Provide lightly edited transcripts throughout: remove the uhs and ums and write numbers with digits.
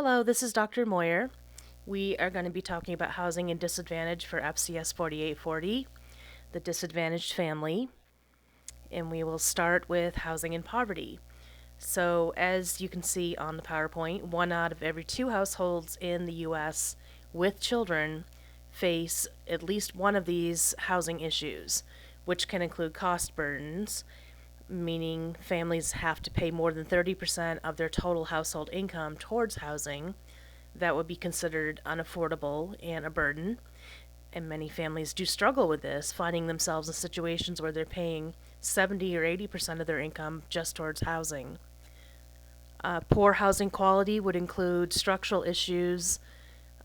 Hello, this is Dr. Moyer. We are going to be talking about housing and disadvantage for FCS 4840, the disadvantaged family, and we will start with housing and poverty. So, as you can see on the PowerPoint, 1 out of every 2 households in the U.S. with children face at least one of these housing issues, which can include cost burdens, meaning families have to pay more than 30% of their total household income towards housing. That would be considered unaffordable and a burden. And many families do struggle with this, finding themselves in situations where they're paying 70 or 80% of their income just towards housing. Poor housing quality would include structural issues,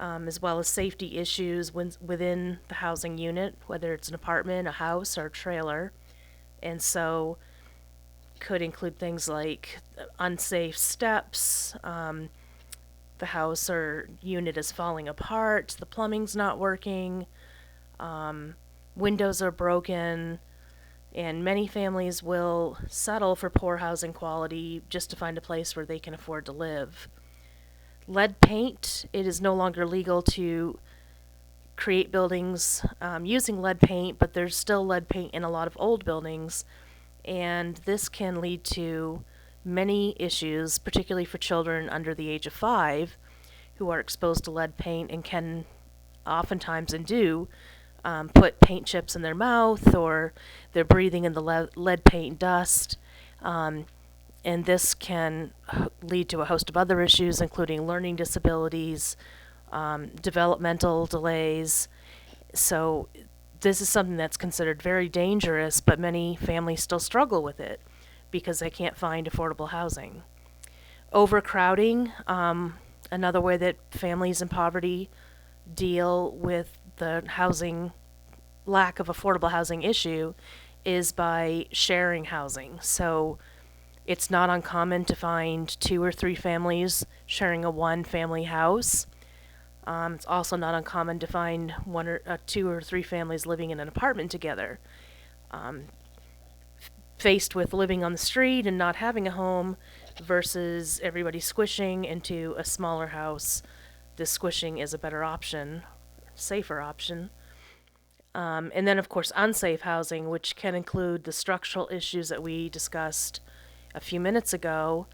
as well as safety issues within the housing unit, whether it's an apartment, a house, or a trailer. And so could include things like unsafe steps, the house or unit is falling apart, the plumbing's not working, windows are broken, and many families will settle for poor housing quality just to find a place where they can afford to live. Lead paint, it is no longer legal to create buildings using lead paint, but there's still lead paint in a lot of old buildings, and this can lead to many issues, particularly for children under the age of 5 who are exposed to lead paint and can oftentimes and do put paint chips in their mouth, or they're breathing in the lead paint dust. And this can lead to a host of other issues, including learning disabilities, developmental delays. So this is something that's considered very dangerous, but many families still struggle with it because they can't find affordable housing. Overcrowding, another way that families in poverty deal with the housing, lack of affordable housing issue, is by sharing housing. So it's not uncommon to find 2 or 3 families sharing a one-family house. It's also not uncommon to find 2 or 3 families living in an apartment together. Faced with living on the street and not having a home versus everybody squishing into a smaller house, the squishing is a better option, safer option. And then, of course, unsafe housing, which can include the structural issues that we discussed a few minutes ago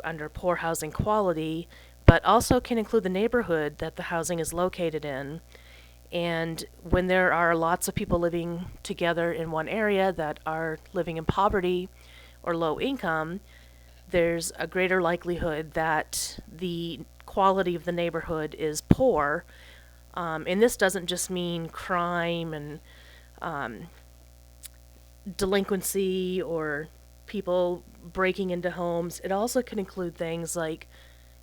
under poor housing quality, but also can include the neighborhood that the housing is located in. And when there are lots of people living together in one area that are living in poverty or low income, there's a greater likelihood that the quality of the neighborhood is poor. And this doesn't just mean crime and delinquency or people breaking into homes. It also can include things like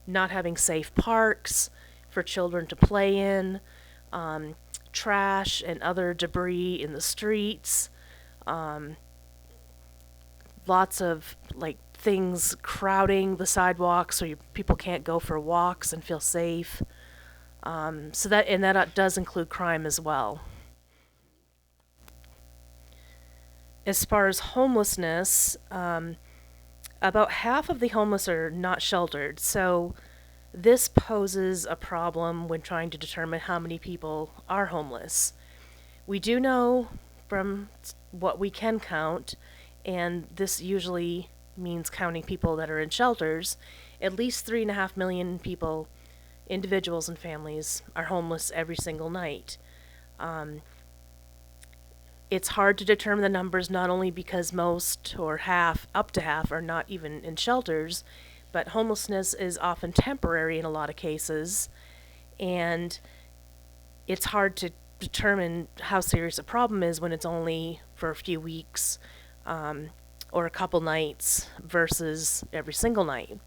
not having safe parks for children to play in, trash and other debris in the streets, lots of things crowding the sidewalks so people can't go for walks and feel safe. So that does include crime as well. As far as homelessness, about half of the homeless are not sheltered, so this poses a problem when trying to determine how many people are homeless. We do know from what we can count, and this usually means counting people that are in shelters, at least 3.5 million people, individuals and families, are homeless every single night. It's hard to determine the numbers, not only because most or half, up to half, are not even in shelters, but homelessness is often temporary in a lot of cases, and it's hard to determine how serious a problem is when it's only for a few weeks or a couple nights versus every single night.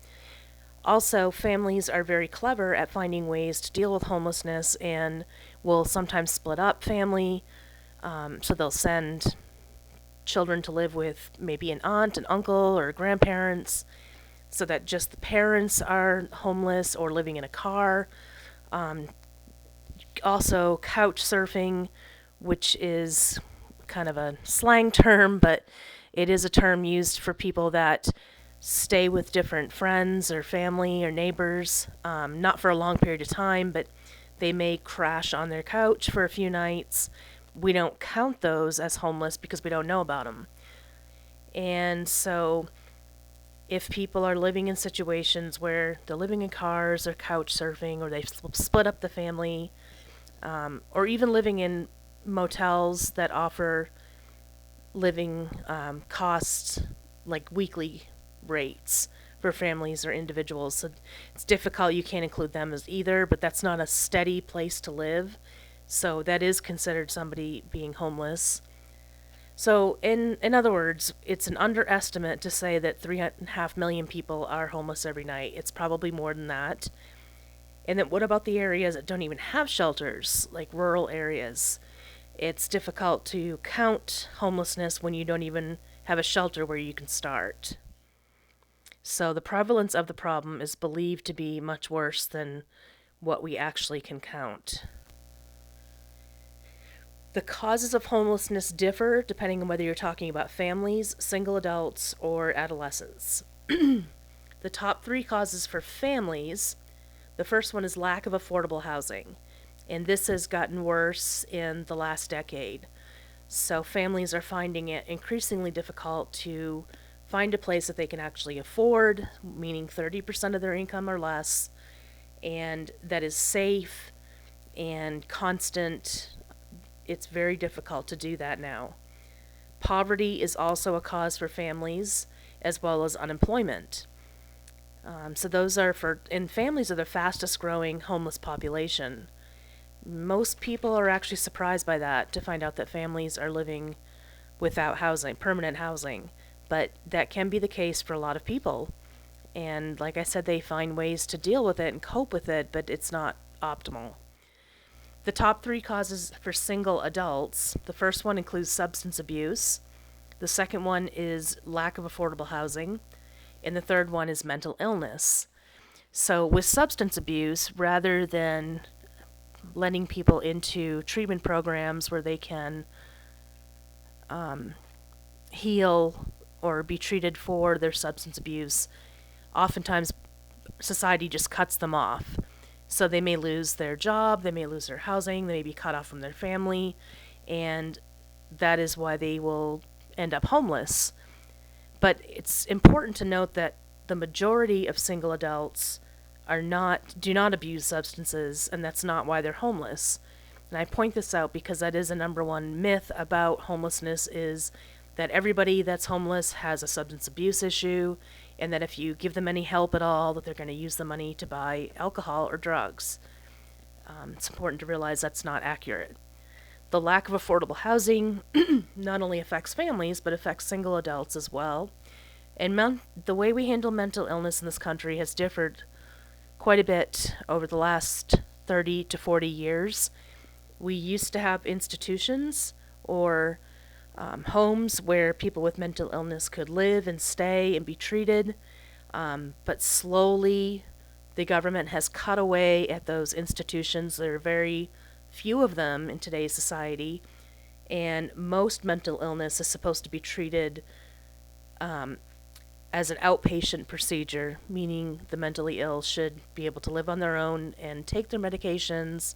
Also, families are very clever at finding ways to deal with homelessness and will sometimes split up family. So they'll send children to live with maybe an aunt, an uncle, or grandparents, so that just the parents are homeless or living in a car. Also, couch surfing, which is kind of a slang term, but it is a term used for people that stay with different friends or family or neighbors, not for a long period of time, but they may crash on their couch for a few nights. We don't count those as homeless because we don't know about them. And so, if people are living in situations where they're living in cars or couch surfing, or they've split up the family, or even living in motels that offer living costs like weekly rates for families or individuals. So it's difficult. You can't include them as either, but that's not a steady place to live. So that is considered somebody being homeless. So, in other words, it's an underestimate to say that 3.5 million people are homeless every night. It's probably more than that. And then what about the areas that don't even have shelters, like rural areas? It's difficult to count homelessness when you don't even have a shelter where you can start. So the prevalence of the problem is believed to be much worse than what we actually can count. The causes of homelessness differ depending on whether you're talking about families, single adults, or adolescents. The top three causes for families, the first one is lack of affordable housing, and this has gotten worse in the last decade. So families are finding it increasingly difficult to find a place that they can actually afford, meaning 30% of their income or less, and that is safe and constant. It's very difficult to do that now. Poverty is also a cause for families, as well as unemployment. So those are and families are the fastest growing homeless population. Most people are actually surprised by that, to find out that families are living without housing, permanent housing. But that can be the case for a lot of people. And like I said, they find ways to deal with it and cope with it, but it's not optimal. The top three causes for single adults, the first one includes substance abuse. The second one is lack of affordable housing. And the third one is mental illness. So with substance abuse, rather than letting people into treatment programs where they can heal or be treated for their substance abuse, oftentimes society just cuts them off. So they may lose their job, they may lose their housing, they may be cut off from their family, and that is why they will end up homeless. But it's important to note that the majority of single adults do not abuse substances, and that's not why they're homeless. And I point this out because that is a number one myth about homelessness, is that everybody that's homeless has a substance abuse issue, and that if you give them any help at all, that they're going to use the money to buy alcohol or drugs. It's important to realize that's not accurate. The lack of affordable housing not only affects families, but affects single adults as well. And the way we handle mental illness in this country has differed quite a bit over the last 30 to 40 years. We used to have institutions or homes where people with mental illness could live and stay and be treated, but slowly the government has cut away at those institutions. There are very few of them in today's society, and most mental illness is supposed to be treated as an outpatient procedure, meaning the mentally ill should be able to live on their own and take their medications,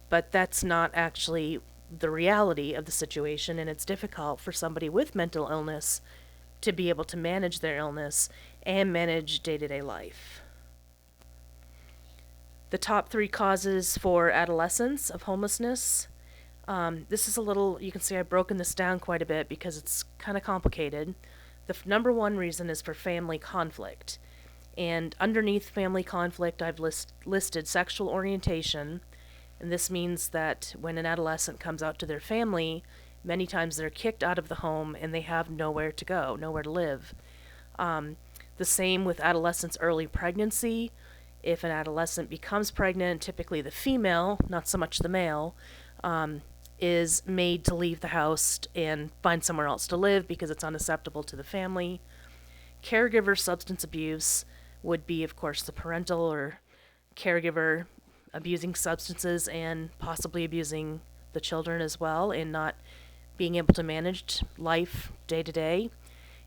but that's not actually the reality of the situation, and it's difficult for somebody with mental illness to be able to manage their illness and manage day-to-day life. The top three causes for adolescents of homelessness. This is you can see I've broken this down quite a bit because it's kind of complicated. The number one reason is for family conflict. And underneath family conflict, I've listed sexual orientation. And this means that when an adolescent comes out to their family, many times they're kicked out of the home and they have nowhere to go, nowhere to live. The same with adolescents' early pregnancy. If an adolescent becomes pregnant, typically the female, not so much the male, is made to leave the house and find somewhere else to live because it's unacceptable to the family. Caregiver substance abuse would be, of course, the parental or caregiver abusing substances and possibly abusing the children as well, and not being able to manage life day to day.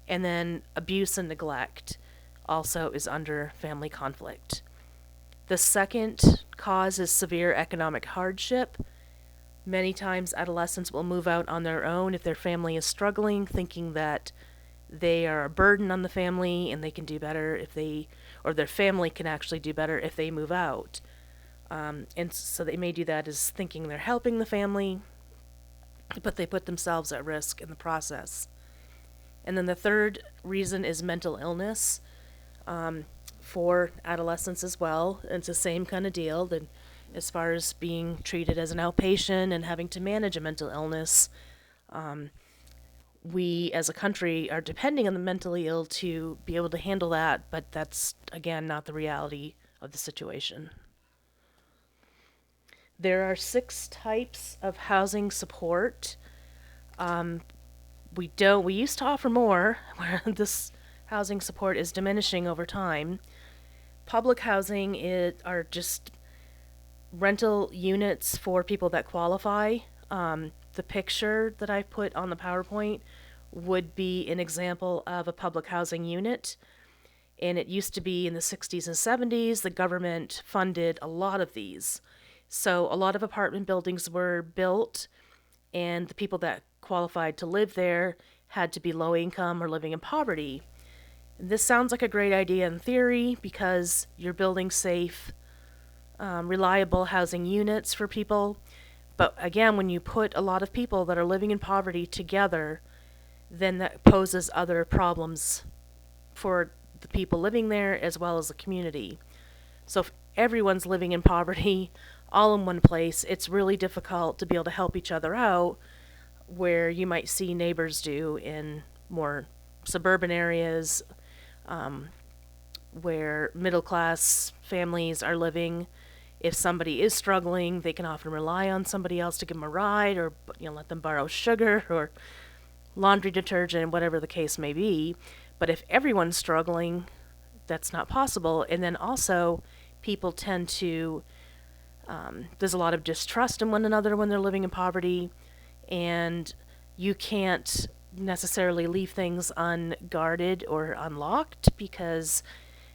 And then abuse and neglect. also is under family conflict. The second cause is severe economic hardship. Many times adolescents will move out on their own if their family is struggling, thinking that they are a burden on the family and they can do better if they, or their family can actually do better if they move out. And so they may do that as thinking they're helping the family, but they put themselves at risk in the process. And then the third reason is mental illness, for adolescents as well. It's the same kind of deal that as far as being treated as an outpatient and having to manage a mental illness. We as a country are depending on the mentally ill to be able to handle that, but that's, again, not the reality of the situation. There are 6 types of housing support. We used to offer more, where this housing support is diminishing over time. Public housing are just rental units for people that qualify. The picture that I put on the PowerPoint would be an example of a public housing unit. And it used to be in the 60s and 70s, the government funded a lot of these. So a lot of apartment buildings were built, and the people that qualified to live there had to be low income or living in poverty. And this sounds like a great idea in theory because you're building safe, reliable housing units for people. But again, when you put a lot of people that are living in poverty together, then that poses other problems for the people living there as well as the community. So if everyone's living in poverty all in one place, it's really difficult to be able to help each other out, where you might see neighbors do in more suburban areas, where middle class families are living. If somebody is struggling, they can often rely on somebody else to give them a ride, or let them borrow sugar or laundry detergent, whatever the case may be. But if everyone's struggling, that's not possible. And then also, people tend to, there's a lot of distrust in one another when they're living in poverty, and you can't necessarily leave things unguarded or unlocked, because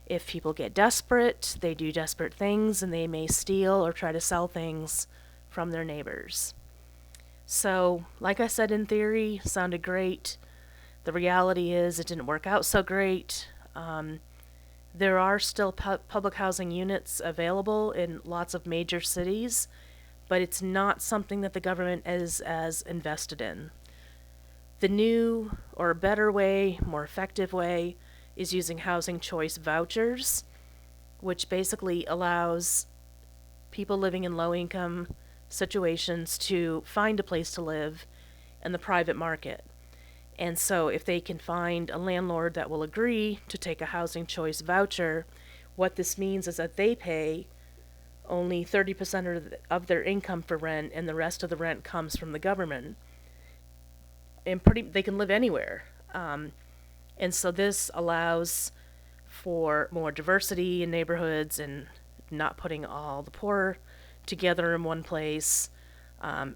if people get desperate, they do desperate things, and they may steal or try to sell things from their neighbors. So, like I said, in theory, sounded great. The reality is it didn't work out so great. There are still public housing units available in lots of major cities, but it's not something that the government is as invested in. The new or better way, more effective way, is using housing choice vouchers, which basically allows people living in low-income situations to find a place to live in the private market. And so if they can find a landlord that will agree to take a housing choice voucher, what this means is that they pay only 30% of their income for rent, and the rest of the rent comes from the government. And they can live anywhere. And so this allows for more diversity in neighborhoods and not putting all the poor together in one place.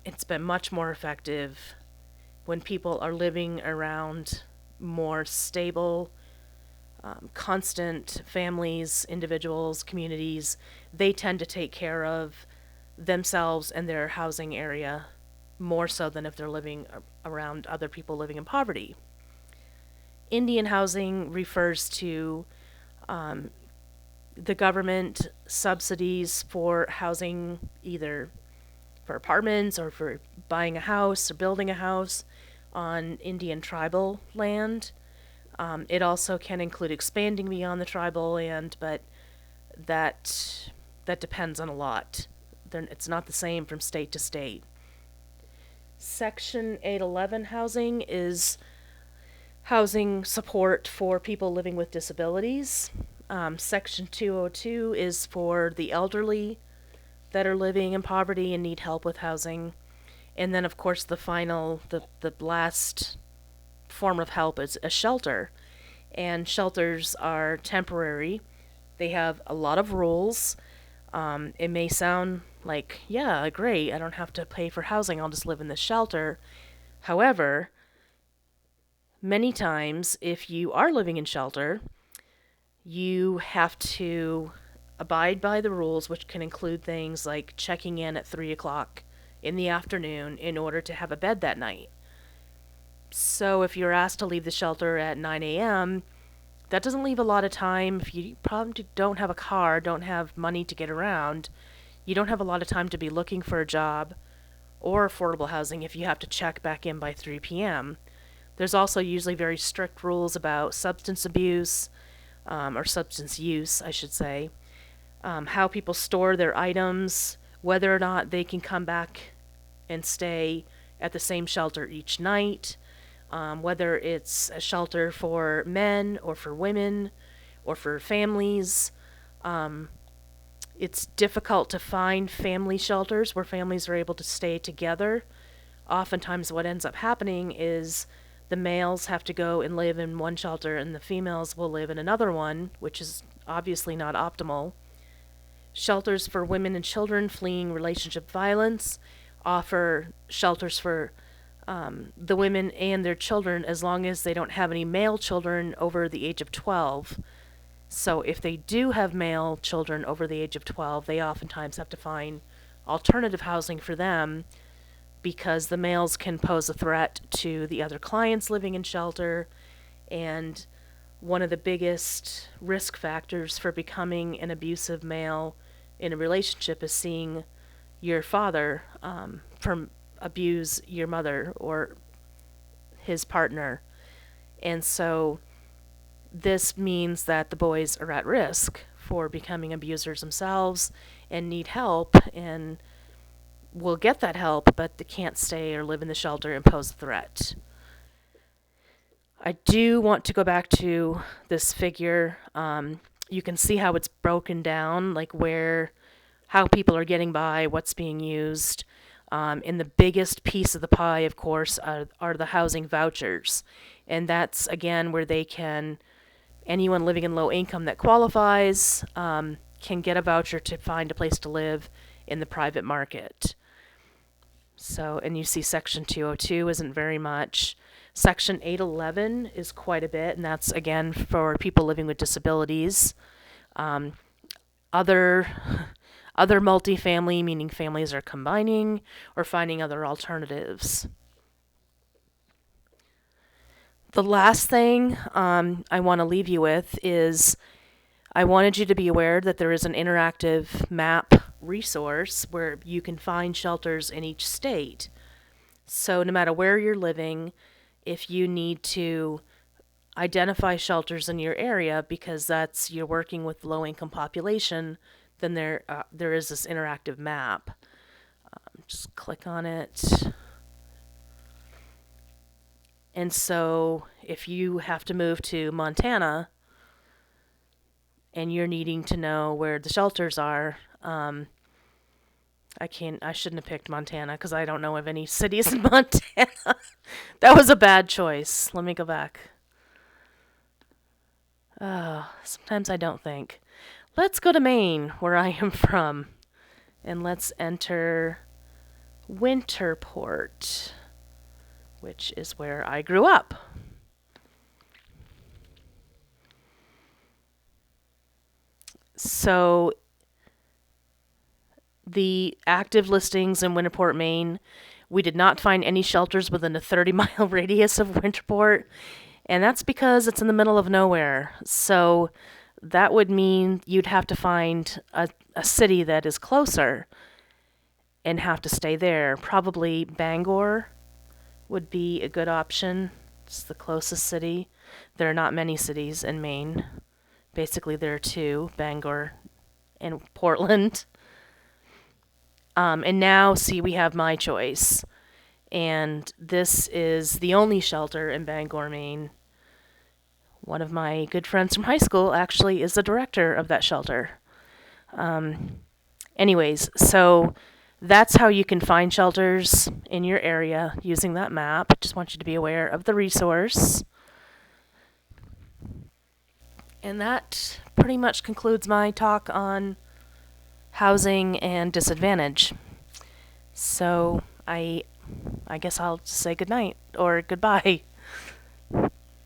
It's been much more effective when people are living around more stable, constant families, individuals, communities. They tend to take care of themselves and their housing area more so than if they're living around other people living in poverty. Indian housing refers to the government subsidies for housing, either for apartments or for buying a house or building a house on Indian tribal land. It also can include expanding beyond the tribal land, but that depends on a lot. It's not the same from state to state. Section 811 housing is housing support for people living with disabilities. Section 202 is for the elderly that are living in poverty and need help with housing. And then, of course, the last form of help is a shelter. And shelters are temporary. They have a lot of rules. It may sound like, yeah, great, I don't have to pay for housing, I'll just live in this shelter. However, many times, if you are living in shelter, You have to abide by the rules, which can include things like checking in at 3 o'clock in the afternoon in order to have a bed that night. So if you're asked to leave the shelter at 9 a.m., that doesn't leave a lot of time. If you probably don't have a car, don't have money to get around, you don't have a lot of time to be looking for a job or affordable housing if you have to check back in by 3 p.m. There's also usually very strict rules about substance abuse, or substance use, I should say, how people store their items, whether or not they can come back and stay at the same shelter each night, whether it's a shelter for men or for women or for families. It's difficult to find family shelters where families are able to stay together. Oftentimes, what ends up happening is the males have to go and live in one shelter and the females will live in another one, which is obviously not optimal. Shelters for women and children fleeing relationship violence offer shelters for the women and their children as long as they don't have any male children over the age of 12. So if they do have male children over the age of 12, they oftentimes have to find alternative housing for them because the males can pose a threat to the other clients living in shelter. And one of the biggest risk factors for becoming an abusive male in a relationship is seeing your father from abuse your mother or his partner. And so this means that the boys are at risk for becoming abusers themselves and need help and will get that help, but they can't stay or live in the shelter and pose a threat. I do want to go back to this figure. You can see how it's broken down, like how people are getting by, what's being used. And the biggest piece of the pie, of course, are the housing vouchers. And that's, again, where anyone living in low income that qualifies can get a voucher to find a place to live in the private market. So, and you see Section 202 isn't very much. Section 811 is quite a bit, and that's, again, for people living with disabilities. Other multifamily, meaning families are combining or finding other alternatives. The last thing I want to leave you with is I wanted you to be aware that there is an interactive map resource where you can find shelters in each state. So no matter where you're living, if you need to identify shelters in your area because you're working with low-income population, then there is this interactive map. Just click on it. And so if you have to move to Montana and you're needing to know where the shelters are, I shouldn't have picked Montana because I don't know of any cities in Montana. That was a bad choice. Let me go back. Sometimes I don't think. Let's go to Maine, where I am from, and let's enter Winterport, which is where I grew up. So the active listings in Winterport, Maine, we did not find any shelters within a 30-mile radius of Winterport, and that's because it's in the middle of nowhere. So that would mean you'd have to find a city that is closer and have to stay there. Probably Bangor would be a good option. It's the closest city. There are not many cities in Maine. Basically, there are two, Bangor and Portland. And now, see, we have my choice. And this is the only shelter in Bangor, Maine. One of my good friends from high school actually is the director of that shelter. Anyways, so that's how you can find shelters in your area using that map. Just want you to be aware of the resource. And that pretty much concludes my talk on housing and disadvantage. So I guess I'll say goodnight or goodbye.